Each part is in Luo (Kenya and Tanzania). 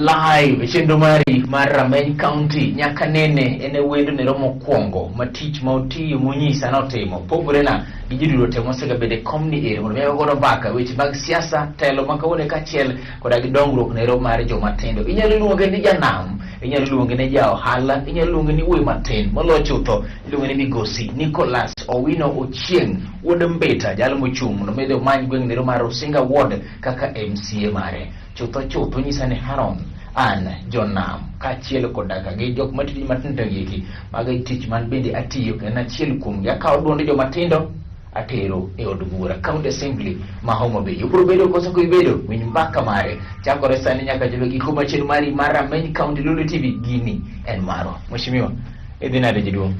live chenro mari mar Rameny County nyaka nene ene wendo ne romo kwongo matich ma otiyo monyisa notimo pogore na gijidulo temo sega bede komni ere mondo mewa godo baka weche mag siasa telo makawone kachiel koda gi dongruok ne ro mar joma tindo. Inyalo luonge ni janam, inyalo luonge ni ja ohala, inyalo luonge ni wuoyi matin molocho to iluonge ni Migosi Nicholas Owino Ochieng wuod Mbita jalo mochung mondo medo many gweng' ne ro mar Osinga Ward kaka MCA mare. Chutho nyisa ni Haron an jonam kachiel kodaka gi jok matiyo matindo giki mag tich man bende atiyo kendo achiel kuom gi akawo duonde joma tindo atero e od bura County Assembly ma Homa Bay. Yopro bedo koso ko ibedo winy mbaka mare chakore sani nyaka jobe giko machien mari mar Rameny County Lulu TV gini en maro. Mheshimiwa idhi nade jiduong'?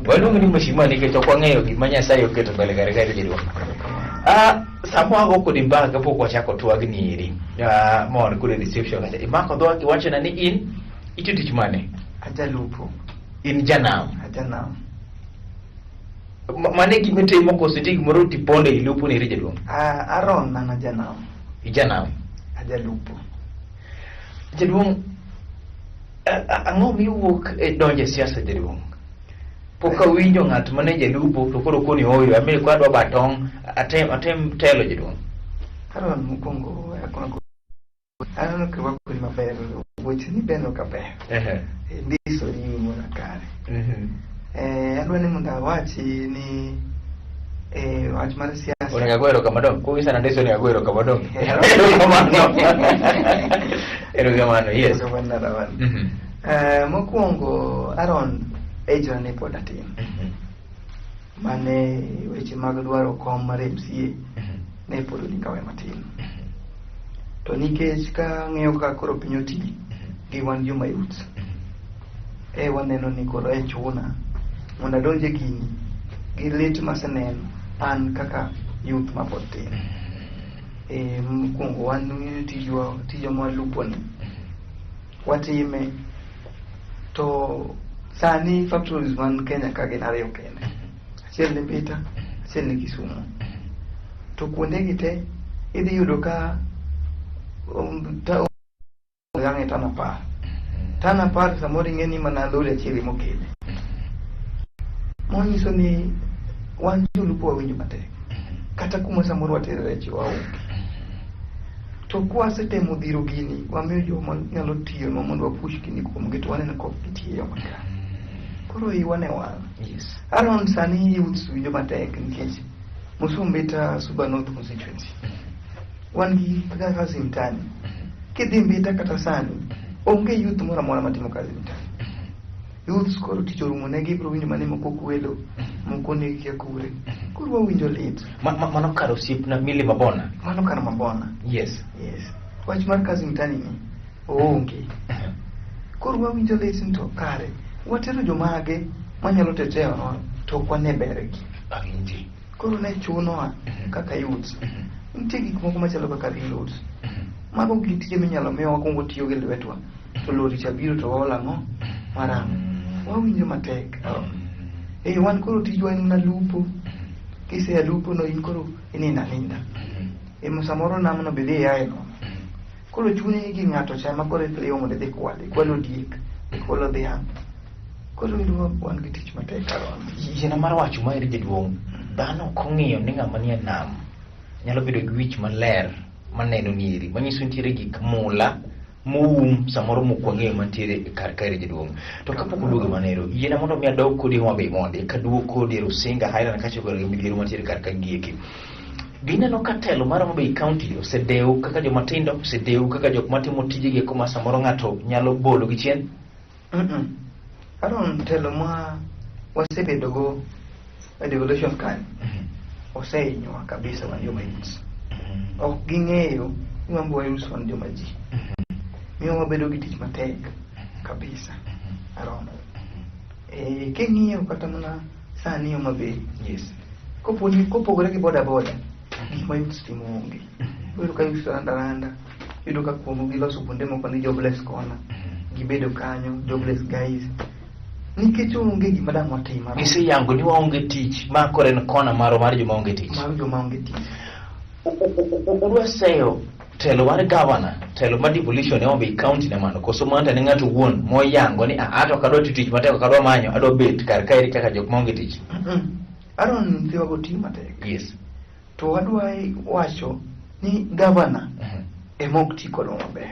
Waluongo ni mheshimiwa nikech ok wang'eyo gima Nyasaye oketo mbele gare jiduong'. Samwago kodi mbaka pok wachako twagni iri mon kod reception kacha imako dhowa kiwacho na ni in itiyo tich mane? Ajalupo. In janam? Ajanam. Mane gimitimo koso nitie gimoro tiponde ilupo ni iri jaduong'? Aron an ajanam. Ijanam? Ajalupo. Jaduong', ang'o miwuok e donje siasa jaduong'? Pok awinjo ng'at mane jalupo to koro koni oyo amiri kwa dwa batong atem telo jaduong'. Aron mokwongo aneno ka wakoni maber weche ni beno kaber. Ndiso ni mona kare. Adwa ni mondo awachi ni wach mar siasa. Onego agwero kamadong. Kugisa na ndiso ni agwero kamadong. Erogamano, yes. Mokwongo Aron ejona ne pod atin. Mane weche mag dwaro kom mar MCA ne pod ni kawe matin. To nikech ka ng'eyo ka koro piny oti gi wan joma youth waneno ni koro chuna mondo adonje gini gi lit maseneno an kaka youth ma pod tin. Mokwongo wan tijo mwaluponi watime to sani factories man Kenya ka gin ariyo kende, achiel ni Mbita, achiel ni Kisumu. To kuonde gi te idhi yudo ka yange tana par samoro ing'eni mana lori achiel mokele. Monyiso ni wan jolupo wawinjo matek kata kuma samoro watero rechi waonge. To kwasetemo dhiro gini wamiyo joma nyalo tiyo mondo wapush gini kuom gi to waneno kok gitiyo makare. Koro iwane wang'. Yes. Aron sani youth winjo matek nikech Mbita Suba North constituency wan gi kaka kazi mtani. Kidhi Mbita kata sani onge youth moro amora matimo kazi mtani. Youth koro tich orumo ne gi bro winjo mane moko kwelo moko ne gi akure. Koro winjo lit. Mano karo sip na mili mabona. Mano karo mabona. Yes. Wach mar kazi mtani ni onge. Koro winjo lit nto kare. Watero jomage manyalo teteo to kwane beregi. Aginji. Koro ne chunoa kaka youth. Nitie gik moko machalo kaka reloads. Mago gik tije minyalo miyo wakwongo tiyo gi lwetwa. To lori chabiro to waola ng'o maram. Wawinjo matek. Wan koro tijwa en na lupo. Kise ya lupo no in koro inina linda. Samoro namno bidhi yae no. Koro chune gi ng'ato chama koro itliyo mondo dhi kwale. Kwalo diek. Kwalo dhiang'. Koro iluwa wan gi tich matek Aron. Yena mar wacho ma iri jaduong'. Dhano kong'iyo ni ng'ama nie nam nyalo bedo gi wich maler maneno ni iri. Manyiso nitiere gik mula moum samoro mokwang'eyo mantiere kar kairi jaduong'. To kapok oduogo manero, yena mondo mi adog kodi Homa Bay mondi kaduog kodi Rusinga Highland kachokore gi midhiero mantiere kar ka gieki. Gineno ka telo mar Homa Bay County osedeu kaka joma tindo, osedeu kaka jok matimo tijegi eko ma samoro ng'ato nyalo bolo gi chien. Aron telo ma wasebedogo e devolution kan oseinyowa kabisa wan joma youth. Ok ging'eyo ni wan bwa youth wan joma ji. Miyo wabedo gi tich matek kabisa Aron. King'iyo kata mana sani Homa Bay. Yes. Kopogore gi boda gik ma youth timo onge. Yudo ka youth randa. Yudo ka kuom giloso kuonde moko ni jobless corner. Gibedo kanyo jobless guys. Nikech onge gima dang' watim. Gise yango ni waonge tich ma kore en kona maro mar joma onge tich. Mar joma onge tich. Udwa seyo telo mar governor, telo mar devolution ne ombe county na mano koso manta ne ngato wuon moyango ni ato kadwa tich mateko kadwa manyo adwa bet kar kairi kaka jok maonge tich. Aron thiwa go team matek. Yes. To adwa wacho ni governor emok ti kodo maber.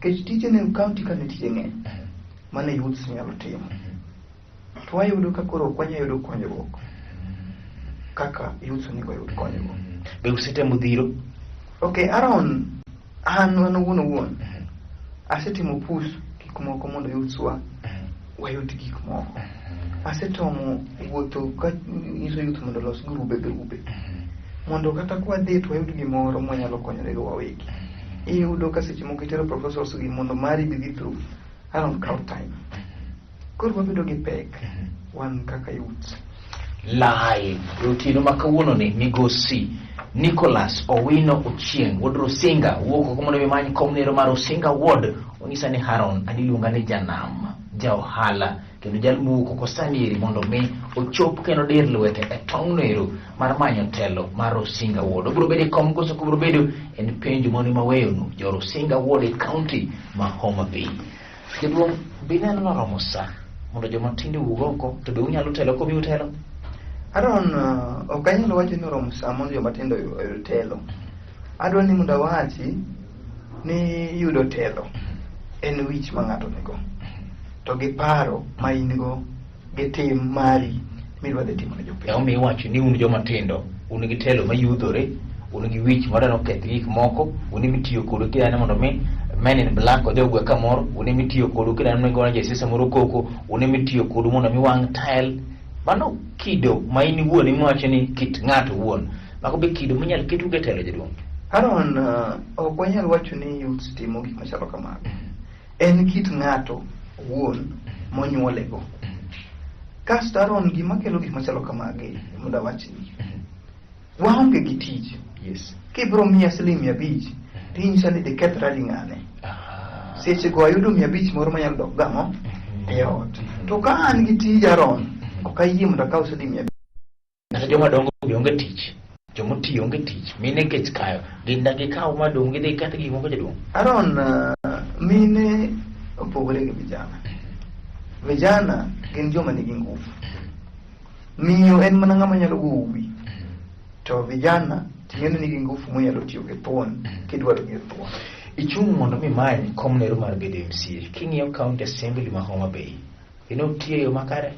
Kech tije ne county ka ne tije ng'eny mane youths nyalo timo. To wayudo ka koro kwanya yudo konyruok kaka youths ni go yudo konyruok. Be usetemo dhiro? Okay, Aaron, an wuon asetimo push gik moko mondo youthswa wayud gik moko. Asetomo wuotho ka nyiso youth mondo los grube mondo kata kwa dhi to wayud gimoro mwanyalo konyore go wawegi. Iyudo ka seche moko itero proposals gi mondo mari bi through around crowd time. Koro wabedo gi pek wan kaka youth. Live rutino makawuono ni migosi Nicholas Owino Ochieng Wod Rosinga wuok ko mondo mimany komnero mar Rosinga Ward onyisa ni Haron aniluonga ni Janam ja ohala kendo jalmuko ko sanieri mondo mi ochop kendo dir lwete e tongnero mar manyo telo mar Rosinga Ward. Obro bedo kom koso ko bro bedo en penjo moni maweyo no jo Rosinga Ward e county ma Homa Bay. Keduong bineno na Ramosa mondo joma tinde ugoko to be unyalo telo ko bi utelo. Aron okanyalo wacho ni rom samon joma tindo yudo telo. Adwa ni mondo wachi ni yudo telo en wich ma ng'ato nigo. To gi paro ma in go gi tim mari midwa dhi timo ne jopiny. Ya omi wacho ni un joma tindo un gi telo ma yudhore, un gi wich modano keth gik moko, un mitiyo kodo kidane mondo mi men in black odhi ogwe kamoro, un mitiyo kodo kidane mondo mi jesisa moro koko, un mitiyo kodo mondo mi wang tile. Mano kido ma in wuon iwacho ni kit ng'ato wuon mako be kido minyal ketu ge telo jaduong. Aron ok wanyal wacho ni youth timo gik machalo kamago. En kit ng'ato wuon monyuolego. Kasto Aron gima kelo gik machalo kamagi mondo awachni. Waonge gi tich. Yes. Kibro miya siling 500 tinyisa ni de kethrali ng'ane. Seche go ayudo 500 moro manyalo dok gamo e ot. To ka an gi tij Aron okayie mondo akaw siling 500. Kata joma dongo onge tich, joma tiyo onge tich, mine kech kayo, ginda gikaw madong gidhi kata gik moko jaduong. Aron mine opogore gi vijana. Vijana gin joma nigi nguvu. Miyo en mana ng'ama nyalo wuowi. To vijana ting'eni nigi nguvu monyalo tiyo gi thuon kidwaro gi thuon. Ichung' mondo mi many komnero mar bedo MCA. King'iyo county assembly ma Homa Bay, ino tiyo yo makare.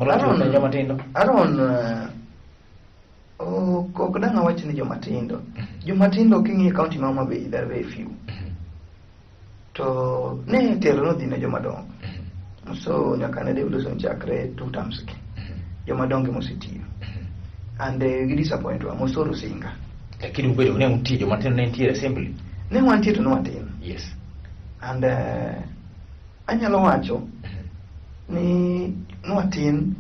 Aron joma tindo. Aron ok dang' awach ni joma tindo. Joma tindo king'iyo county ma Homa Bay there are very few. To ne telo no dhine joma dongo. So nyaka ne devolution chakre 2 terms ki. Joma dongo mosetiyo. And gi disappoint wa mosoro singa. Lakini ubedo ne untie joma tindo ne ntie assembly. Ne wantie to no watin. Yes. And anyalo wacho ni nwatin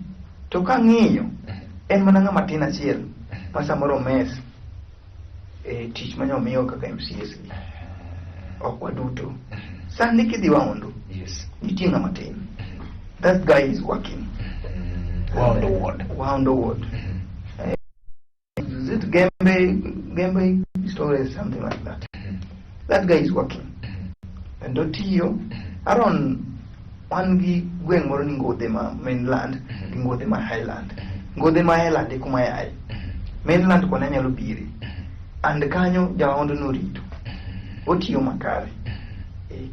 to kang'iyo en mana ng'ama tin achiel ma samoro mes tich manyomiyo kaka MCS gi ok waduto. Sani kidhi Waundu, yes, nitie ng'ama tin. That guy is working. Waundu ward. Is it Gembe story, something like that. That guy is working. And otiyo Aron wan gi gweng' moro ni Ngodhe ma mainland gi Ngodhe ma highland. Ngodhe ma highland e kuma yaye. Mainland kone nyalo bire. And kanyo Jawaundu norito. Otiyo makare.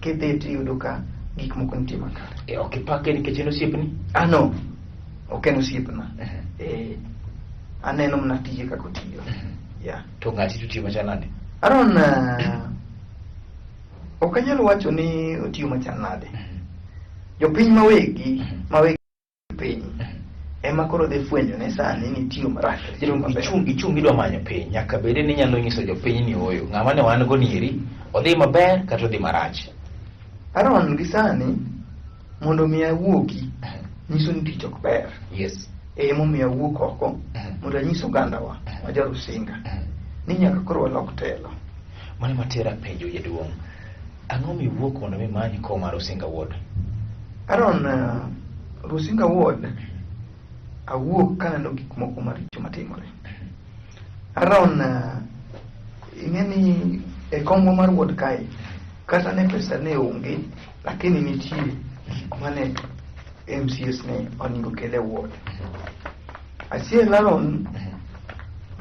Kidhi tiyudo ka gik moko nitie makare. Ok ipake nikech en osiepni? No. Ok en osiepna. Aneno mana tije kaka otiyo. Yeah. To ng'ati to tiyo machal nade? Aron ok anyalo wacho ni otiyo machal nade. Jopiny mawegi piny ema koro dhi fwenyo ne sani ni tiyo marach. Ichung' idwa manyo piny, nyaka bede ni nyalo nyiso jopiny ni oyo ng'ama ne wan go nieri odhi maber kata odhi marach. Aron gi sani mondo mi awuoki nyiso ni tich ok ber. Yes. Momiyo awuok oko mondo anyiso ogandawa ma jo Rosinga ni nyaka koro walok telo. Mane matera penjo jaduong', ang'o miwuok mondo mi manyi kom mar Rosinga Ward? Aron Rosinga Ward awuok kaneno gik moko maricho matimore. Aron ing'eni e kombo mar wuod kae kata ne pesa ne onge lakini nitie mane MCS ne oningo kele wuod achiel Aaron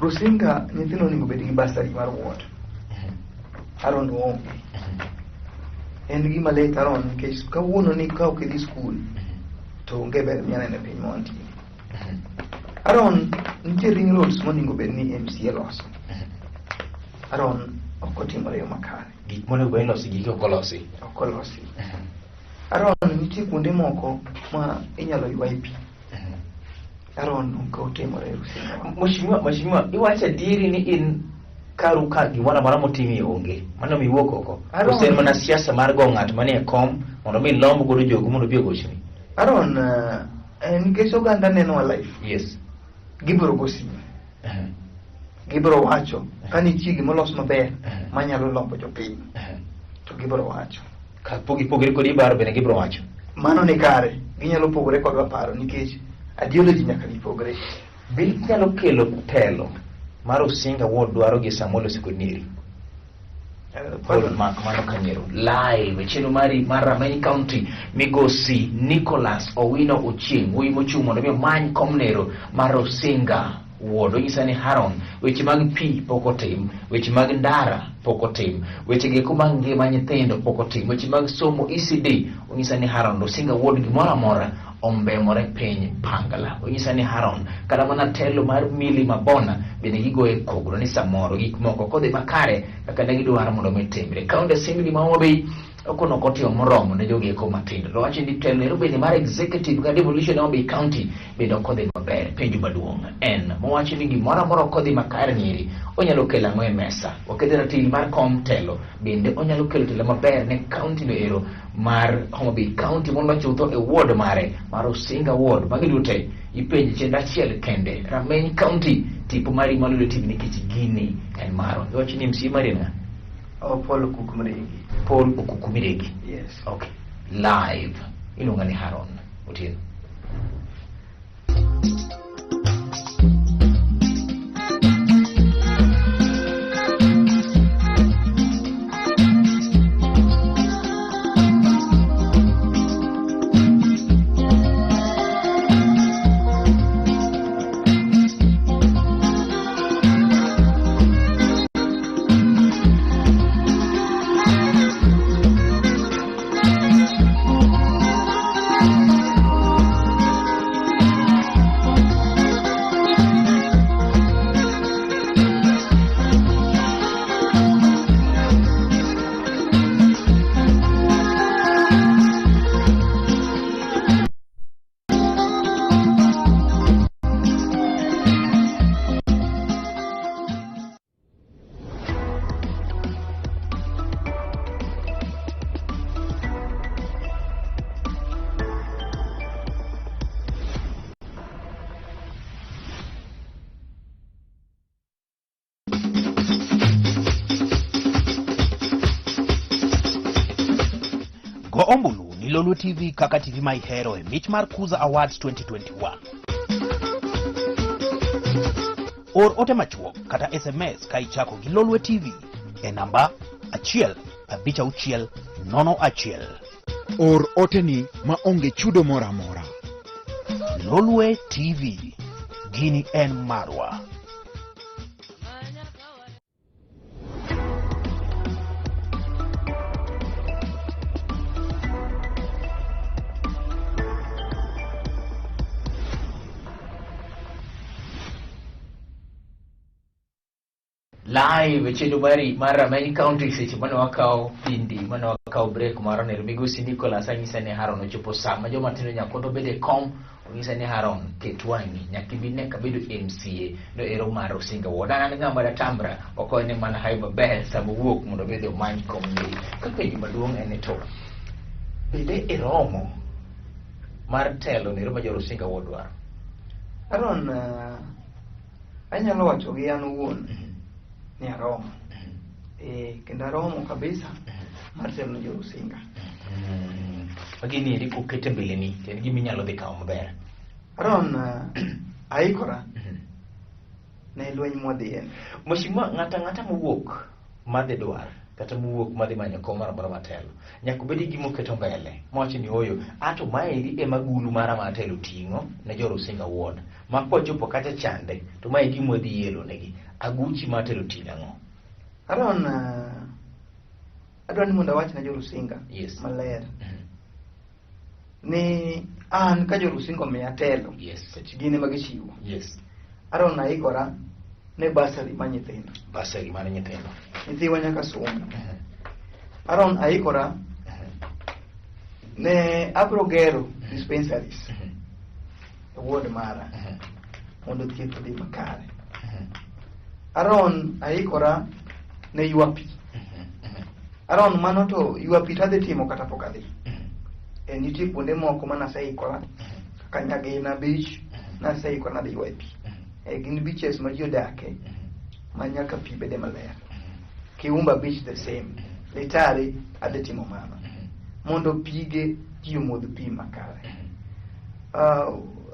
Rusinga nyithindo oningo bed gi basari mar wuod Aaron onge en gima lit Aaron nikech kawuono ni ka ok idhi skul to onge ber mianene piny monti Aaron nitie ring roads moningo bed ni MCA loso Aaron ok otimore yo makare gik monego bed losi gik ok olosi Aaron nitie kuonde moko ma inyalo ywae pi Aaron ok otimore Rusinga Mheshimiwa iwacho adieri ni in karu ka gimoro amora motimi onge mano miwuok oko ose mana siasa mar go ng'at manie kom mondo mi lomb godo jogo mondo bi ogochni Aaron nikech oganda neno life yes gibiro gosi gibiro wacho ka nitie gimolos maber manyalo lombo jopiny to gibiro wacho ka pogore kodi baro bende gibiro wacho mano ni kare ginyalo pogore kodwa paro nikech ideology nyaka gipogre bil nyalo kelo telo mar Rusinga wuod dwaro gi Samuel Sikoniri Paul Mano Kanyero live cheno mari mar Rameny County migosi Nicholas Owino Ochieng wuoyi mochung' mondo mi many komnero mar Rusinga wuod onyisa ni Aaron weche mag pi pok otim weche mag ndara pok otim weche geko mag ngima nyithindo pok otim weche mag somo ECD onyisa ni Aaron Rusinga wuod gimoro amora ombemore piny Pangala onyisa ni Aaron kata mana telo mar Mili Mabona bende gigoe kogro ni samoro gik moko kodhi makare kaka ne gidwaro mondo mitimre County Assembly ma Homa Bay okono kotio moromo ne jogi eko matindo to wacho ni telo bende mar executive ka devolution Homa Bay County bende okodhi maber penjo maduong' en mowacho ni gimoro amora okodhi makare nyiri onyalo kelo ang'o e mesa okedho ratil mar kom telo bende onyalo kelo telo maber ne county no ero mar Homa Bay County mondo chutho e ward mare mar Rusinga ward magi dute ipenjo chenro achiel kende Rameny County tipo mari malule TV nikech gini en maro wacho ni MCA mari na Paul Okukumiregi yes okay live iluonga ni Aaron Otieno Go ombulu ni Lolwe TV kaka TV ma ihero e mich mar Kuza Awards 2021. Or ote machuok kata SMS ka ichako gi Lolwe TV e namba 15601. Or ote ni ma onge chudo mora mora. Lolwe TV, gini en marwa. live chendo mari mar Rameny County seche mane wakao pindi mane wakao break maro ne migosi Nicholas anyisa ne Aaron ochopo sama joma tindo nyakoto bede kom onyisa ne Aaron ketwangi nyakibine kabedo MCA no ero mar Rusinga woda an ngamba da tambra okoy ne mana haiba bel sabu wuok mondo bedo man komni kaka gima duong' en to bede eromo mar telo ne roma jo Rusinga wodwaro Aaron anyalo wacho gi an wuon ni aromo kendo aromo kabisa mar telo jo Rusinga Magini eri kukete mbele ni gimi nyalo dhi kawo maber Aaron aikora ne lweny mwadhiye. Mheshimiwa, ng'ata mowuok madhi dwar kata mowuok madhi manyo kom moro amora matelo nyaka bedi gi moketo mbele mwacho ni oyo ato maendi ema gulu mara matelo ting'o ne jo Rusinga Ward ma kochopo kata chande to mae gima dhi yelo negi aguchi matelo ting'o ang'o. Aron adwani mondo awach ne jo Rusinga Yes. maler ni an ka jo Rusinga omiya telo Yes. gin ema gichiwo. Yes. Aron aikora ne basari ma nyithindo. Basari mar nyithindo. Nyithiwa nyaka somo. Aron aikora ne abro gero dispensaries e ward mara mondo thieth odhi makare. Aron aikora ne ywa pi. Aron mano to ywa pi tadhi timo kata pok adhi. Nitie kuonde moko manaseikora kaka Nyagina Beach naseikora nadhi ywa pi. Gin beaches ma ji odake ma nyaka pi bede maler. Kiumba Beach the same. Litari adhi timo mano mondo pige ji omodh pi makare.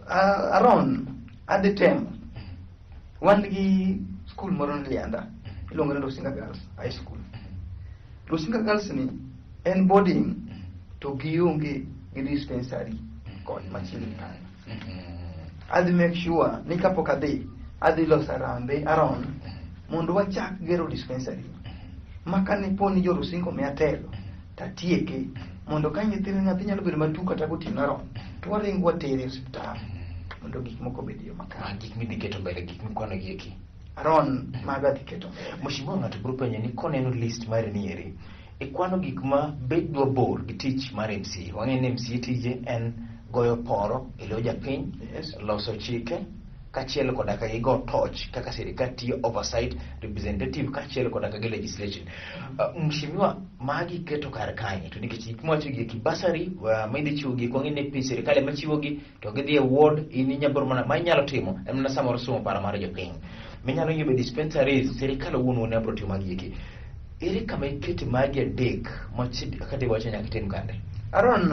Aron adhi temo. Wan gi school moro ni Lianda iluongo ni Rusinga Girls High School. Rusinga Girls ni en boarding to gionge gi dispensary kod machiegni kanyo. Adhi make sure ni kapok adhi loso arambe Aron mondo wachak gero dispensary maka ni poni jo Rusinga omiya telo tatieke mondo ka nyathi nyalo bedo matuo kata gotieno Aron to waringo watere e osiptal mondo gik moko bed yo makare. Gik midhi keto mbele, gik mikwano gi eki. Aron maga dhi keto mbele. Mheshimiwa, ng'ato biro penjo ni koneno list mari ni eri ikwano gik ma bedwa bor gi tich mar MCA. Wang'e ni MCA tije en goyo poro e lo japiny, Yes. loso chike kachiel koda ka igo touch kaka sirikal tiyo oversight representative kachiel koda ka legislation. Mheshimiwa, magi keto kar kanye to nikech gik mwacho gi kibasari ma idhi chiwo gi kwang'e ne pi sirikal ema chiwo gi to gidhi e ward in nyabor mana ma inyalo timo en na samoro somo para mar jopiny minyalo yudo dispensaries sirikal owuon ne bro timo magi eki. Ere kama ikete magi adek mochid kata iwacho nyaka tim kande. Aron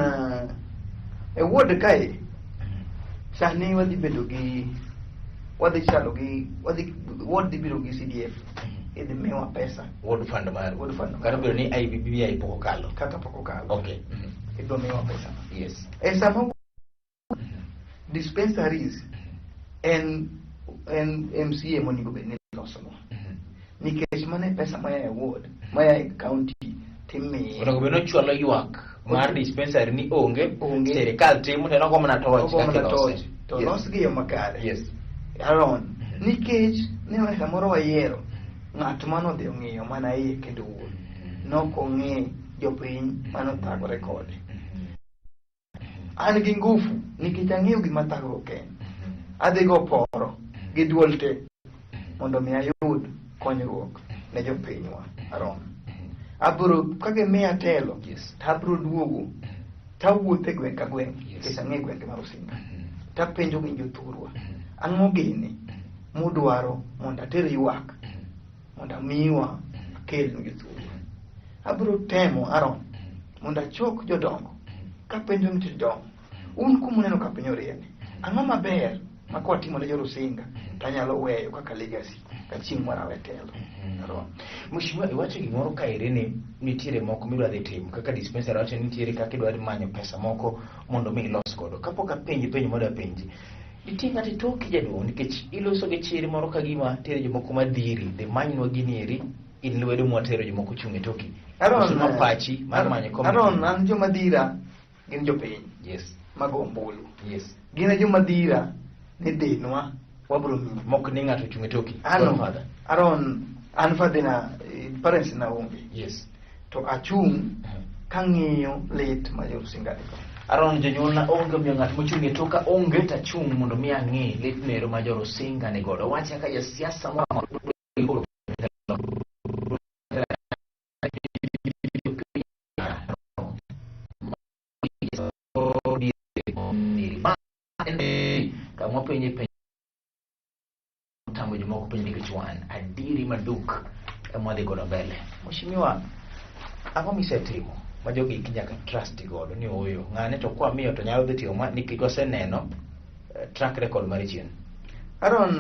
e ward kae sani wadhi bedo gi wadhi ward dhi biro gi CDF idhi miwa pesa Ward fund mar Ward fund. kata bedo ni IBBI poko kalo. kata pok okalo. Okay. Idhi miwa pesa. Yes. E sama dispensaries en MCA monego bed ni loso no. Nikech mane pesa maya e ward maya e county timi Onego beno chwalo ywak mar dispensary ni onge Onge. sirikal timo to noko mana touch kaka lose. to los gi yo makare. Yes. Aron nikech ne wa samoro wayiero ng'at mano dhi ong'iyo mana iye kendo wuon nokong'e jopiny mano thagore kode. An gi ngufu nikech ang'eyo gima thagruok en. Adhi go poro gi duol te mondo mi ayud konyruok ne jopinywa. Aron abro kage miya telo Yes. tabro duogo tawuothe gweng' ka gweng' Yes. nikech ang'e gwenge mar Rusinga tapenjo gi jothurwa ang'o gini mudwaro mondo ater ywak mondo amiwa akel ne jothurwa. Abro temo Aron mondo achok jodongo kapenjo ni jodongo un kumuneno ka piny orieny ang'o maber ma kwatimo ne jo Rusinga tanyalo weyo kaka legacy ka chieng' moro awe telo. Aron Mheshimiwa, iwacho gimoro ka ere ni nitiere moko midwa dhi timo kaka dispensary wacho ni nitiere kaka idwa manyo pesa moko mondo mi ilos godo. Kapok apenji penjo moda penji. Nitie ng'ato toki jaduong' nikech iloso gi chiri moro ka gima tere jomoko madhiri de manywa gini eri in lwedo mwatero jomoko chung' e toki. Aron ma pachi mar manyo kom. Aron an joma dhira gin jopiny Yes. mago ombulu. Yes. Gin joma dhira ni dinwa wabro mi Mok ni ng'ato chung' e toki. ano Father. Aron an fadhina parents na onge Yes. to achung' kang'iyo lit ma jo Rusinga nigo. Aron jonyuol na onge miyo ng'at mochung' e toka onge ta chung' mondo mi ang'e lit nero ma jo Rusinga ni godo. Wacha ka ja siasa mo kama penye tango jomoko penye nikech wan adiri maduk emwadhi godo mbele. Mheshimiwa, ang'o misetimo ma jogi nyaka trust godo ni oyo ng'ane to kwa miyo to nyalo dhi timo nikech waseneno track record mar chien. Aron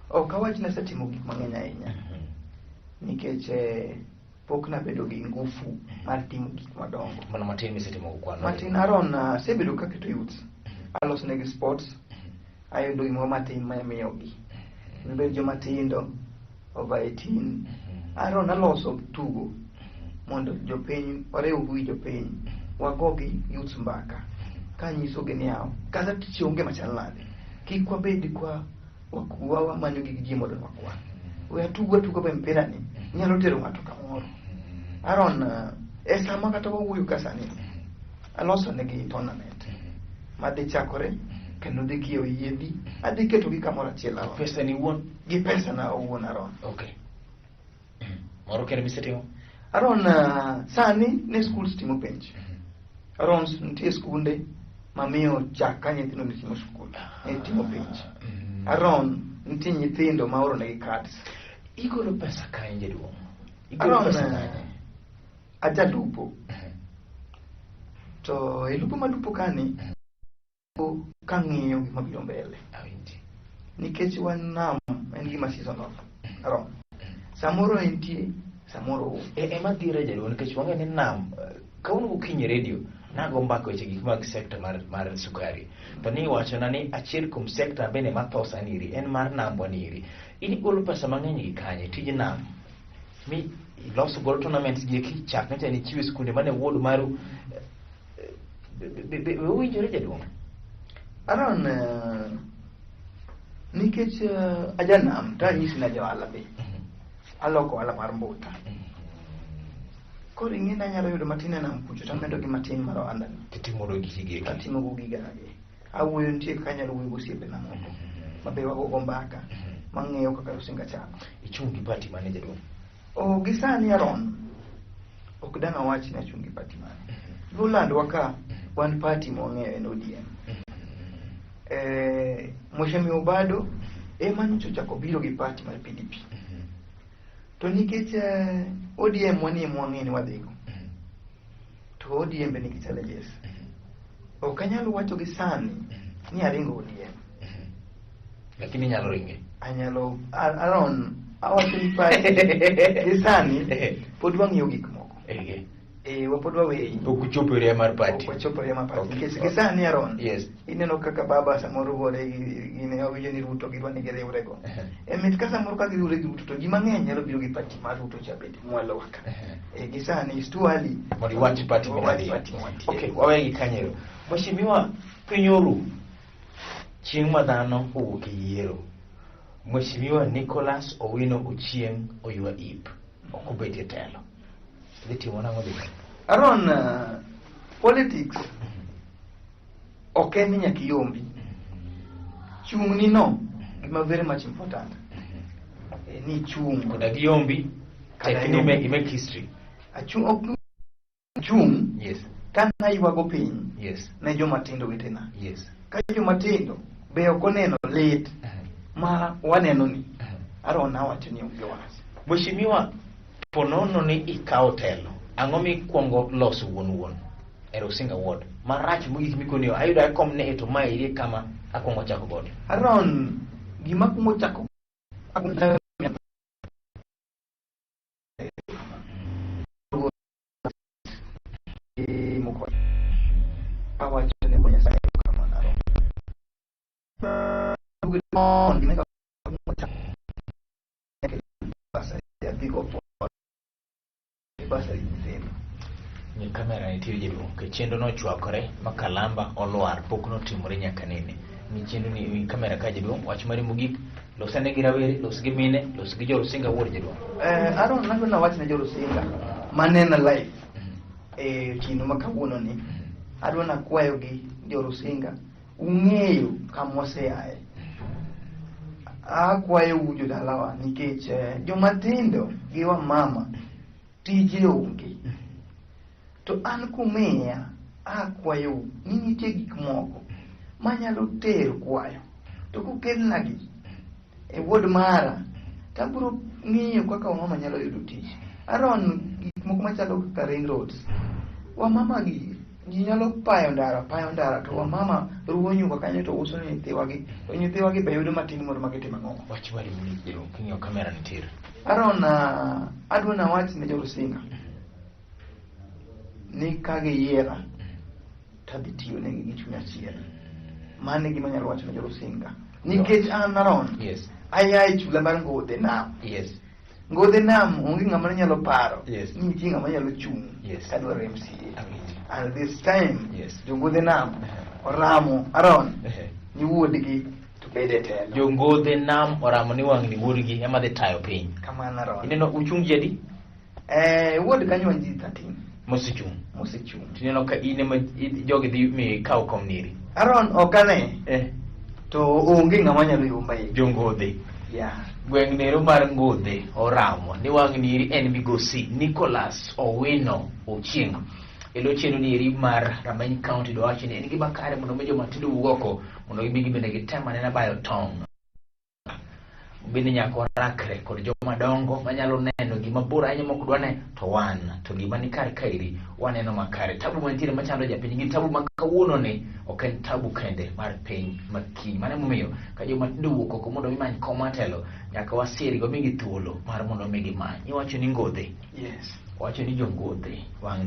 Ok awach ni asetimo gik mang'eny ahinya nikech pok nabedo gi ngufu mar timo gik madongo. Mana matin misetimo kwano. Matin Aaron asebedo kaketo youth. Aloso negi sports. Ayudo gimoro matin mamiyogi. Nibed joma tindo over 18. Aaron aloso tugo mondo jopiny orew wi jopiny wagogi youth mbaka kanyisogi ni yaw kata tich onge machal nade kik wabed kwa wakuwa manyo gi ji mondo wakwa we tugo be mpira ni nyalo tero ng'ato kamoro. Aaron sama kata wawuoyo kasani aloso negi tournament madhi chakore kendo dhi kiewo yiedhi adhi keto gi kamoro achiel. Pesa ni wuon gi pesa na owuon Aaron. Okay. Moro kere misetimo? Aaron sani ne skul timo penj. Aaron nitie skunde mamiyo chak ka nyithindo nitimo skul ne timo penj. Aaron nitie nyithindo ma oro negi cards. Igolo pesa kanye jaduong'? Igolo pesa kanye? Ajalupo. To ilupo malupo kani kang'iyo gima biro mbele. Nikech wan nam en gima seasonal. Aaron samoro entie samoro ema dhire jaduong' nikech wang'e ni nam kawuono gokinyi radio nago mbako weche gik mag sekta mar sukari to ni wachona ni achiel kuom sekta bende mathosa niri en mar nambwa niri. In igolo pesa mang'eny gi kanye tij nam mi iloso gold tournaments gi ki chak nete ni chiwe skunde mane wuod maru winjore jaduong'? Aaron nikech ajanam ta nyisi na joala be aloko ala mar mbuta koro ing'ina nyalo yudo matin e nam kucho tamedo gi matin mar ohala titimodo gige atimo go gigage awuoyo nitie kaka nyalo wuoyo gosiepe na moko mabe wagogo mbaka mang'eyo kaka osinga chako. Ichung' gi party mane jaduong'? Gi sani Aaron ok dang' awach ni achung' gi party mane. Lulandwa ka wan party mwang'eyo en ODM. Mheshimiwa Obado ema nyocha chako biro gi party mar PDP. To nikech ODM wani mwang'e ni wadhigo. To ODM be nigi challenges. Ok anyalo wacho gi sani ni aringo ODM. Lakini nyalo ringe. Anyalo Aaron awacho ni party gi sani pod wang'iyo gik moko. Wapod waweyi. Okuchopo area mar party. Okuchopo area mar party. Nikech gi sani Aaron. Yes. Ineno kaka baba samoro gore gine awinjo ni Ruto gidwa ni giriwre go. Mit ka samoro ka giriwre gi Ruto to ji mang'eny nyalo biro gi party mar Ruto cha bende mwalo waka. Gi sani is too early. Modi wati party minadi. Okay, wawe gi kanyero. Mheshimiwa Pinyoru chieng' madhano owuok yiero. Mheshimiwa Nicholas Owino Ochieng' oywa ip. Okobeti telo. Litimo nang'o dhi? Aaron politics ok en nyaka yombi. Chung'ni no gima very much important. Ni chung' koda gi yombi tekni make history. Chung' yes kana ywago piny yes ne joma tindo wetena. Yes. Ka joma tindo be ok oneno lit ma waneno ni. Aaron awacho ni onge wach. Mheshimiwa ponono ni ikawo telo ang'o mikwongo loso wuon e Rusinga Ward marach mogik mikoni ayudo akom ne to ma iri kama akwongo chako godo. Aaron gima kwongo chako awacho ni konya sa kama Aaron ni kamera nitie jiru ke chendo no chwakore makalamba olwar pok no timore nyaka nene ni chendo ni kamera ka jiru wach mari mogik losane gi rawere los gi mine los gi jo Rusinga Ward jiru. Aaron nango na wach na jo Rusinga manena live kino makawuono ni adwa na kwayo gi jo Rusinga ung'eyo kamose ae akwayo ujo dalawa nikech jomatindo gi wa mama tije onge to an kumiya akwayo ni nitie gik moko manyalo tero kwayo to kokelnagi e wuod mara tabro ng'iyo kaka mama nyalo yudo tich. Aaron gik moko machalo kaka ring roads wa mama gi ji nyalo payo ndara to wamama ruwo nyuka kanyo to uso ne nyithiwagi to nyithiwagi be yudo matin mondo magitimo ang'o. Wach wari mnijiro king'iyo kamera nitiere. Aron adwa nawach ne Jorusinga ni ka giyiera tadhi tiyo negi gi chuny achiel. Mano e gima anyalo wacho ne Jorusinga nikech an Aron Yes. aya e chula mar Ngodhe Nam. Yes. Ngodhe Nam onge ng'ama nyalo paro Yes. ni nitie ng'ama nyalo chung' Yes. kadwaro MCA. Awinji. And this time Yes. jo Ngodhe Nam oramo Aron Ehe. ni wuodgi to bede telo. Jo Ngodhe Nam oramo ni wang' ni wuodgi ema dhi tayo piny. Kamano Aron. Ineno uchung' jadi? Wuod kanyo wanji 13 Mosechung'. mosechung'. Tineno ka in ema jogi dhi mi kaw kom niri. Aron okane to onge ng'ama nyalo yomba ye. Jo Ngodhe. Yeah. Gweng' nero mar Ngodhe oramo ni wang' niri en migosi Nicholas Owino Ochieng'. Elo cheno niri mar Rameny County do wacho ni en gima kare mondo mi joma tindo wuok oko mondo gibi gibende gitem anena bayo tong'. Bende nyaka warakre kod joma dongo manyalo neno gima bor ahinya mok dwa ne to wan to gima ni kar kairi waneno makare. Tabu mantiere machando japiny gi tabu ma kawuono ni ok en tabu kende mar piny makiny. Mane momiyo ka joma tindo wuok oko mondo mimany kom matelo nyaka wasiri go migi thuolo mar mondo migi many. Iwacho ni Ngodhe. Yes. Wacho ni jo Ngodhe wang'